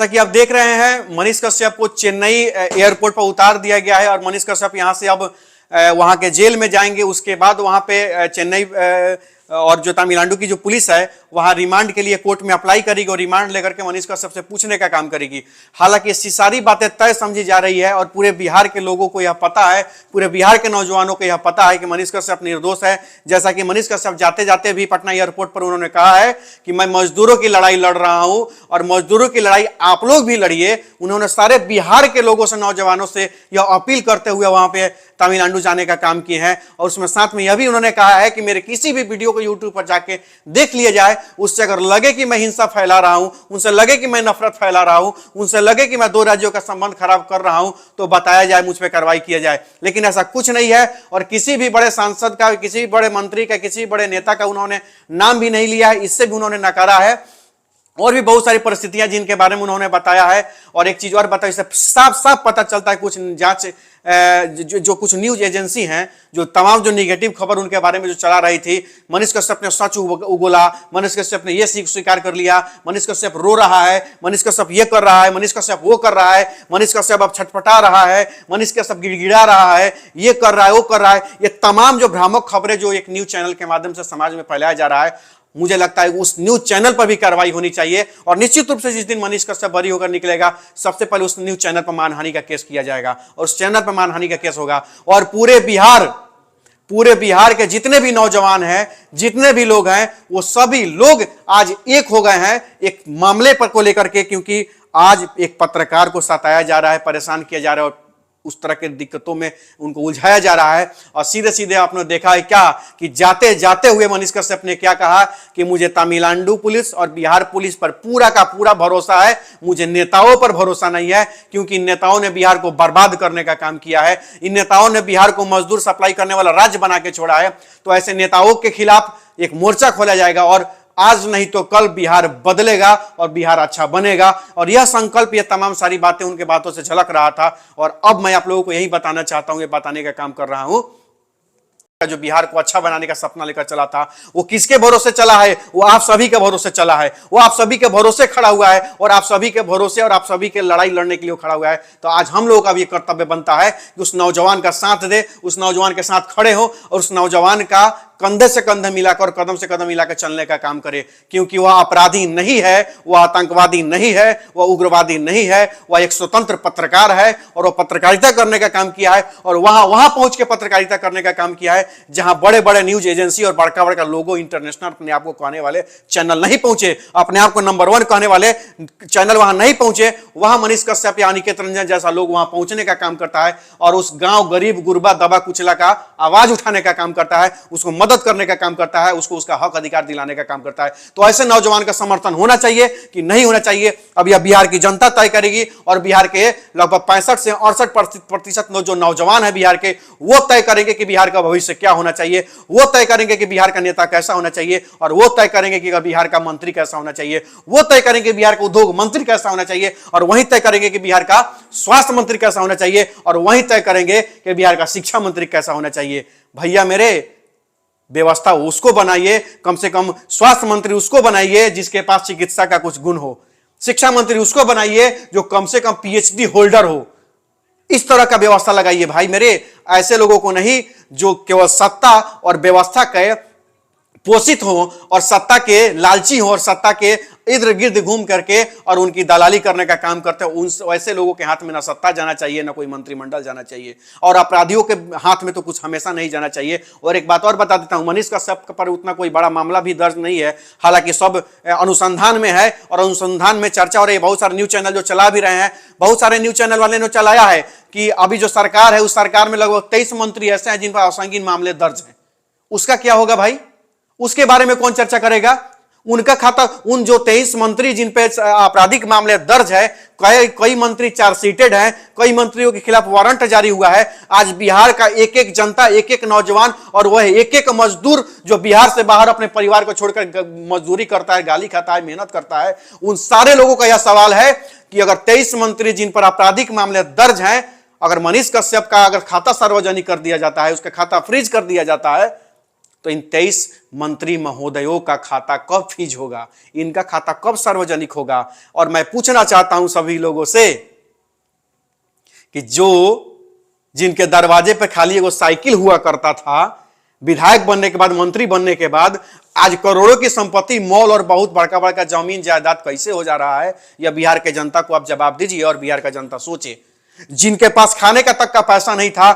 जैसा कि आप देख रहे हैं, मनीष कश्यप को चेन्नई एयरपोर्ट पर उतार दिया गया है और मनीष कश्यप यहां से अब वहां के जेल में जाएंगे। उसके बाद वहां पे चेन्नई और जो तमिलनाडु की जो पुलिस है वहां रिमांड के लिए कोर्ट में अप्लाई करेगी और रिमांड लेकर के मनीष कश्यप से पूछने का काम करेगी। हालांकि इसकी सारी बातें तय समझी जा रही है और पूरे बिहार के लोगों को यह पता है, पूरे बिहार के नौजवानों को यह पता है कि मनीष कश्यप निर्दोष है। जैसा कि मनीष कश्यप जाते जाते भी पटना एयरपोर्ट पर उन्होंने कहा है कि मैं मजदूरों की लड़ाई लड़ रहा हूं और मजदूरों की लड़ाई आप लोग भी लड़िए। उन्होंने सारे बिहार के लोगों से, नौजवानों से यह अपील करते हुए वहां पे तमिलनाडु जाने का काम किए हैं। और उसमें साथ में यह भी उन्होंने कहा है कि मेरे किसी भी वीडियो को यूट्यूब पर जाके देख लिया जाए, उससे अगर लगे कि मैं हिंसा फैला रहा हूं, उनसे लगे कि मैं नफरत फैला रहा हूं, उनसे लगे कि मैं दो राज्यों का संबंध खराब कर रहा हूं, तो बताया जाए, मुझ पर कार्रवाई किया जाए। लेकिन ऐसा कुछ नहीं है और किसी भी बड़े सांसद का, किसी भी बड़े मंत्री का, किसी बड़े नेता का उन्होंने नाम भी नहीं लिया है, इससे भी उन्होंने नकारा है। और भी बहुत सारी परिस्थितियां जिनके बारे में उन्होंने बताया है। और एक चीज और बताया, इससे साफ साफ पता चलता है कुछ जांच जो कुछ न्यूज एजेंसी हैं, जो तमाम जो निगेटिव खबर उनके बारे में जो चला रही थी, मनीष कश्यप ने सच उगोला, मनीष कश्यप ने यह स्वीकार कर लिया, मनीष कश्यप रो रहा है, मनीष कश्यप ये कर रहा है, मनीष कश्यप वो कर रहा है, मनीष कश्यप अब छटपटा रहा है, मनीष कश्यप गिड़गिड़ा रहा है, ये कर रहा है, वो कर रहा है। ये तमाम जो भ्रामक खबरें जो एक न्यूज चैनल के माध्यम से समाज में फैलाया जा रहा है, मुझे लगता है उस न्यूज चैनल पर भी कार्रवाई होनी चाहिए। और निश्चित रूप से जिस दिन मनीष कश्यप बरी होकर निकलेगा, सबसे पहले उस न्यूज चैनल पर मानहानि का केस किया जाएगा और उस चैनल पर मानहानि का केस होगा। और पूरे बिहार के जितने भी नौजवान हैं, जितने भी लोग हैं, वो सभी लोग आज एक हो गए हैं एक मामले पर को लेकर के, क्योंकि आज एक पत्रकार को सताया जा रहा है, परेशान किया जा रहा है और उस तरह के दिक्कतों में उनको उलझाया जा रहा है। और सीधे सीधे आपने देखा है क्या कि जाते जाते हुए मनीष कश्यप ने क्या कहा कि मुझे तमिलनाडु पुलिस और बिहार पुलिस पर पूरा का पूरा भरोसा है, मुझे नेताओं पर भरोसा नहीं है, क्योंकि इन नेताओं ने बिहार को बर्बाद करने का काम किया है। इन नेताओं ने बिहार को मजदूर सप्लाई करने वाला राज्य बना के छोड़ा है। तो ऐसे नेताओं के खिलाफ एक मोर्चा खोला जाएगा और आज नहीं तो कल बिहार बदलेगा और बिहार अच्छा बनेगा। और यह संकल्प, यह तमाम सारी बातें उनके बातों से झलक रहा था। और अब मैं आप लोगों को यही बताना चाहता हूं, ये बताने का काम कर रहा हूं, जो बिहार को अच्छा बनाने का सपना लेकर चला था, वो किसके भरोसे चला है? वो आप सभी के भरोसे चला है, वो आप सभी के भरोसे खड़ा हुआ है और आप सभी के भरोसे और आप सभी के लड़ाई लड़ने के लिए खड़ा हुआ है। तो आज हम लोगों का भी कर्तव्य बनता है कि उस नौजवान का साथ दे, उस नौजवान के साथ खड़े हो और उस नौजवान का कंधे से कंधे मिलाकर, कदम से कदम मिलाकर चलने का काम करे। क्योंकि वह अपराधी नहीं है, वह आतंकवादी नहीं है, वह उग्रवादी नहीं है, वह एक स्वतंत्र पत्रकार है और वह पत्रकारिता करने का काम किया है और वहां पहुंच के पत्रकारिता करने का काम किया है जहां बड़े बड़े न्यूज एजेंसी और बड़का बड़का लोगो, इंटरनेशनल अपने आप को कहने वाले चैनल नहीं पहुंचे, अपने आप को नंबर 1 कहने वाले चैनल वहां नहीं पहुंचे। वहां मनीष कश्यप या अनिकेत रंजन जैसा लोग वहां पहुंचने का काम करता है और उस गांव गरीब गुरबा दबा कुचला का आवाज उठाने का काम करता है, उसको मदद करने का काम करता है, उसको उसका हक अधिकार दिलाने का काम करता है। तो ऐसे नौजवान का समर्थन होना चाहिए कि नहीं होना चाहिए, अब यह बिहार की जनता तय करेगी। और बिहार के लगभग 65 से 68% जो नौजवान है बिहार के, वो तय करेंगे कि बिहार का भविष्य क्या होना चाहिए, वो तय करेंगे कि बिहार का नेता कैसा होना चाहिए और वो तय करेंगे कि बिहार का मंत्री कैसा होना चाहिए, वो तय करेंगे बिहार का उद्योग मंत्री कैसा होना चाहिए और वहीं तय करेंगे कि बिहार का स्वास्थ्य मंत्री कैसा होना चाहिए और वहीं तय करेंगे कि बिहार का शिक्षा मंत्री कैसा होना चाहिए। भैया मेरे, व्यवस्था उसको बनाइए, कम से कम स्वास्थ्य मंत्री उसको बनाइए जिसके पास चिकित्सा का कुछ गुण हो, शिक्षा मंत्री उसको बनाइए जो कम से कम पीएचडी होल्डर हो। इस तरह का व्यवस्था लगाइए भाई मेरे, ऐसे लोगों को नहीं जो केवल सत्ता और व्यवस्था के पोषित हो और सत्ता के लालची हो और सत्ता के इर्द गिर्द घूम करके और उनकी दलाली करने का काम करते हैं। उन वैसे लोगों के हाथ में ना सत्ता जाना चाहिए, ना कोई मंत्रिमंडल जाना चाहिए और अपराधियों के हाथ में तो कुछ हमेशा नहीं जाना चाहिए। और एक बात और बता देता हूं, मनीष कश्यप पर उतना कोई बड़ा मामला भी दर्ज नहीं है, हालांकि सब अनुसंधान में है और अनुसंधान में चर्चा हो रही है। बहुत सारे न्यूज चैनल जो चला भी रहे हैं, बहुत सारे न्यूज चैनल वाले ने चलाया है कि अभी जो सरकार है उस सरकार में लगभग 23 मंत्री ऐसे हैं जिन पर असंगीन मामले दर्ज हैं। उसका क्या होगा भाई? उसके बारे में कौन चर्चा करेगा? उनका खाता, उन जो 23 मंत्री जिन पे आपराधिक मामले दर्ज है, कई मंत्री चार्जशीटेड हैं, कई मंत्रियों के खिलाफ वारंट जारी हुआ है। आज बिहार का एक एक जनता, एक एक नौजवान और वह एक एक मजदूर जो बिहार से बाहर अपने परिवार को छोड़कर मजदूरी करता है, गाली खाता है, मेहनत करता है, उन सारे लोगों का यह सवाल है कि अगर 23 मंत्री जिन पर आपराधिक मामले दर्ज हैं, अगर मनीष कश्यप का अगर खाता सार्वजनिक कर दिया जाता है, उसका खाता फ्रीज कर दिया जाता है, तो इन 23 मंत्री महोदयों का खाता कब फ्रीज होगा, इनका खाता कब सार्वजनिक होगा। और मैं पूछना चाहता हूं सभी लोगों से कि जो जिनके दरवाजे पे खाली एगो साइकिल हुआ करता था, विधायक बनने के बाद, मंत्री बनने के बाद आज करोड़ों की संपत्ति, मॉल और बहुत बड़का बड़का जमीन जायदाद कैसे हो जा रहा है, यह बिहार के जनता को आप जवाब दीजिए और बिहार का जनता सोचे। जिनके पास खाने का तक का पैसा नहीं था,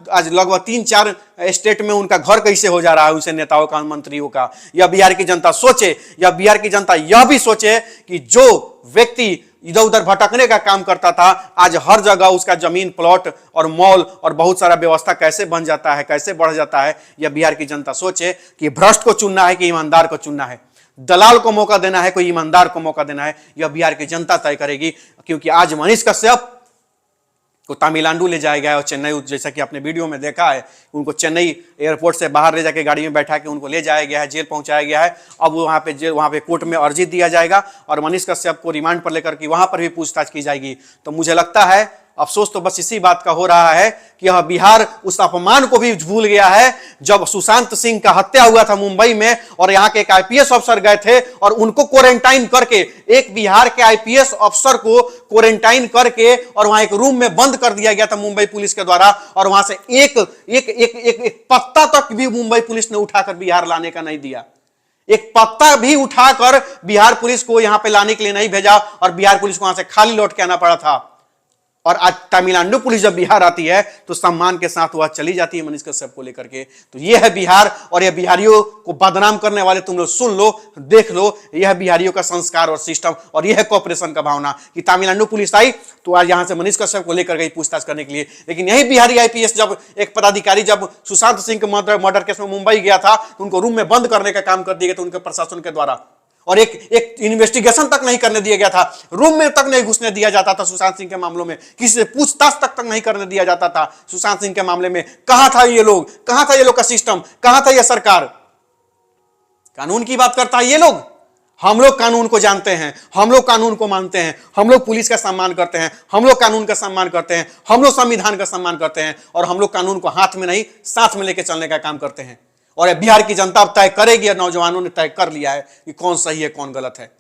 आज लगभग 3-4 स्टेट में उनका घर कैसे हो जा रहा है, उनसे नेताओं का, मंत्रियों का। यह बिहार की जनता सोचे। या बिहार की जनता यह भी सोचे कि जो व्यक्ति इधर उधर भटकने का काम करता था, आज हर जगह उसका जमीन, प्लॉट और मॉल और बहुत सारा व्यवस्था कैसे बन जाता है, कैसे बढ़ जाता है। यह बिहार की जनता सोचे कि भ्रष्ट को चुनना है कि ईमानदार को चुनना है, दलाल को मौका देना है, कोई ईमानदार को मौका देना है। यह बिहार की जनता तय करेगी। क्योंकि आज मनीष कश्यप को तमिलनाडु ले जाया गया और चेन्नई, जैसा कि आपने वीडियो में देखा है, उनको चेन्नई एयरपोर्ट से बाहर ले जाके गाड़ी में बैठा के उनको ले जाया गया है, जेल पहुंचाया गया है। अब वहां पे कोर्ट में अर्जी दिया जाएगा और मनीष कश्यप को रिमांड पर लेकर के वहां पर भी पूछताछ की जाएगी। तो मुझे लगता है अफसोस तो बस इसी बात का हो रहा है कि यह बिहार उस अपमान को भी भूल गया है जब सुशांत सिंह का हत्या हुआ था मुंबई में और यहां के एक आईपीएस अफसर गए थे और उनको क्वारंटाइन करके, एक बिहार के आईपीएस अफसर को क्वारंटाइन करके और वहां एक रूम में बंद कर दिया गया था मुंबई पुलिस के द्वारा। और वहां से एक पत्ता तक भी मुंबई पुलिस ने उठाकर बिहार लाने का नहीं दिया। एक पत्ता भी उठाकर बिहार पुलिस को यहां पे लाने के लिए नहीं भेजा और बिहार पुलिस को वहां से खाली लौट के आना पड़ा था। और आज तमिलनाडु पुलिस जब बिहार आती है तो सम्मान के साथ वह चली जाती है मनीष कश्यप को लेकर के। तो यह है बिहार, और यह बिहारियों को बदनाम करने वाले तुम लोग सुन लो, देख लो, यह बिहारियों का संस्कार और सिस्टम और यह कोऑपरेशन का भावना कि तमिलनाडु पुलिस आई तो आज यहां से मनीष कश्यप को लेकर गई पूछताछ करने के लिए। लेकिन यही बिहारी आईपीएस जब एक पदाधिकारी जब सुशांत सिंह के मर्डर केस में मुंबई गया था तो उनको रूम में बंद करने का काम कर दिया गया था उनके प्रशासन के द्वारा, और एक इन्वेस्टिगेशन तक नहीं करने दिया गया था, रूम में तक नहीं घुसने दिया जाता था। सुशांत सिंह के मामलों में किसी से पूछताछ तक नहीं करने दिया जाता था। सुशांत सिंह के मामले में कहां था ये लोग, कहां था ये लोग का सिस्टम, कहां था ये सरकार। कानून की बात करता है ये लोग। हम लोग कानून को जानते हैं, हम लोग कानून को मानते हैं, हम लोग पुलिस का सम्मान करते हैं, हम लोग कानून का सम्मान करते हैं, हम लोग संविधान का सम्मान करते हैं और हम लोग कानून को हाथ में नहीं साथ में लेकर चलने का काम करते हैं। और बिहार की जनता अब तय करेगी और नौजवानों ने तय कर लिया है कि कौन सही है कौन गलत है।